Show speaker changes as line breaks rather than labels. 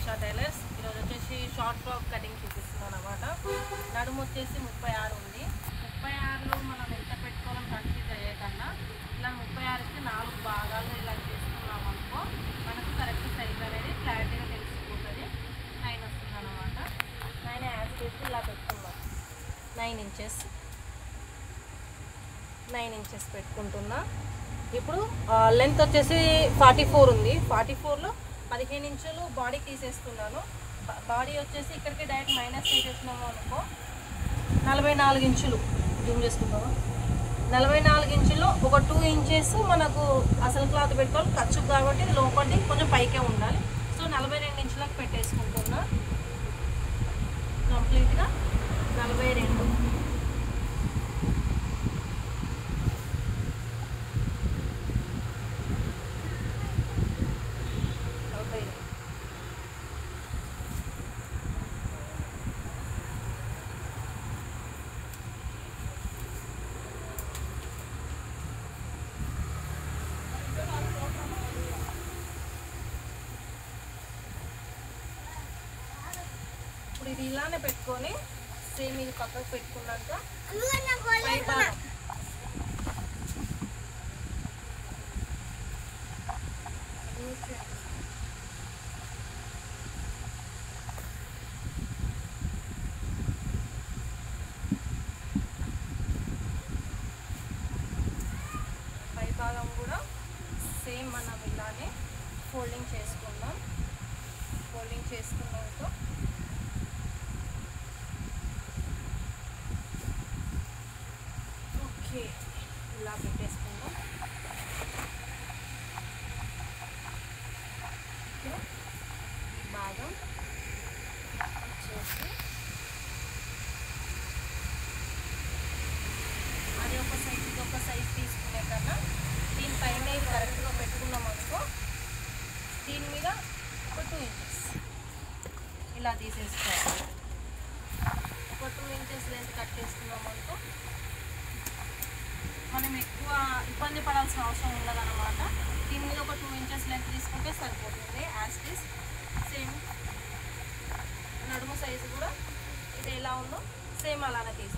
Usha tailors. ఈరోజు వచ్చేసి short frock cutting చూపిస్తున్నాను అనమాట. నడుము వచ్చేసి 36 ఉంది. 36లో మనం ఎంత పెట్టుకోవాలని కన్ఫ్యూజ్ అయ్యే కన్నా ఇలా 36కి 4 భాగాలు ఇలా చేసుకున్నాం అనుకో మనకు కరెక్ట్ సైజ్ అనేది క్లారిటీగా తెలిసిపోతుంది. 9 వస్తుంది అనమాట. 9 యాడ్ చేసి ఇలా పెట్టుకున్నాం. 9 ఇంచెస్ పెట్టుకుంటున్నా. ఇప్పుడు లెంత్ వచ్చేసి 44 ఉంది. 44లో 15 ఇంచులు బాడీ తీసేస్తున్నాను. బాడీ వచ్చేసి ఇక్కడికి డైరెక్ట్ మైనస్ తీసేసినాము అనుకో 44 ఇంచులు జూమ్ చేసుకుంటాము. 44 ఇంచుల్లో ఒక 2 ఇంచెస్ మనకు అసలు క్లాత్ పెట్టుకోవాలి. ఖర్చు కాబట్టి లోపలి కొంచెం పైకే ఉండాలి. సో 42 ఇంచులకు పెట్టేసుకుంటున్నా. కంప్లీట్గా 42. ఇప్పుడు ఇది ఇలానే పెట్టుకొని సేమ్ ఇది పక్కకు పెట్టుకున్నాక పై భాగం కూడా సేమ్ మనం ఇలానే ఫోల్డింగ్ చేసుకుందాం. ఫోల్డింగ్ చేసుకున్నాక ఇలా పెట్టేసుకుందాం. భాగం వచ్చేసి అది ఒక సైజ్ ఇది ఒక సైజ్ తీసుకునే కన్నా దీనిపైన ఇది కరెక్ట్గా పెట్టుకున్నాం అనుకో దీని మీద ఒక 2 ఇంచెస్ ఇలా తీసేసుకోవాలి. ఒక 2 ఇంచెస్ లెంత్ కట్ చేసుకున్నాం అనుకో మనం ఎక్కువ ఇబ్బంది పడాల్సిన అవసరం ఉండదన్నమాట. దీని మీద ఒక 2 ఇంచెస్ లెంత్ తీసుకుంటే సరిపోతుంది. యాజ్ ఇట్ ఈస్ సేమ్ నడుము సైజు కూడా ఇది ఎలా ఉందో సేమ్ అలానే తీసుకుంటాం.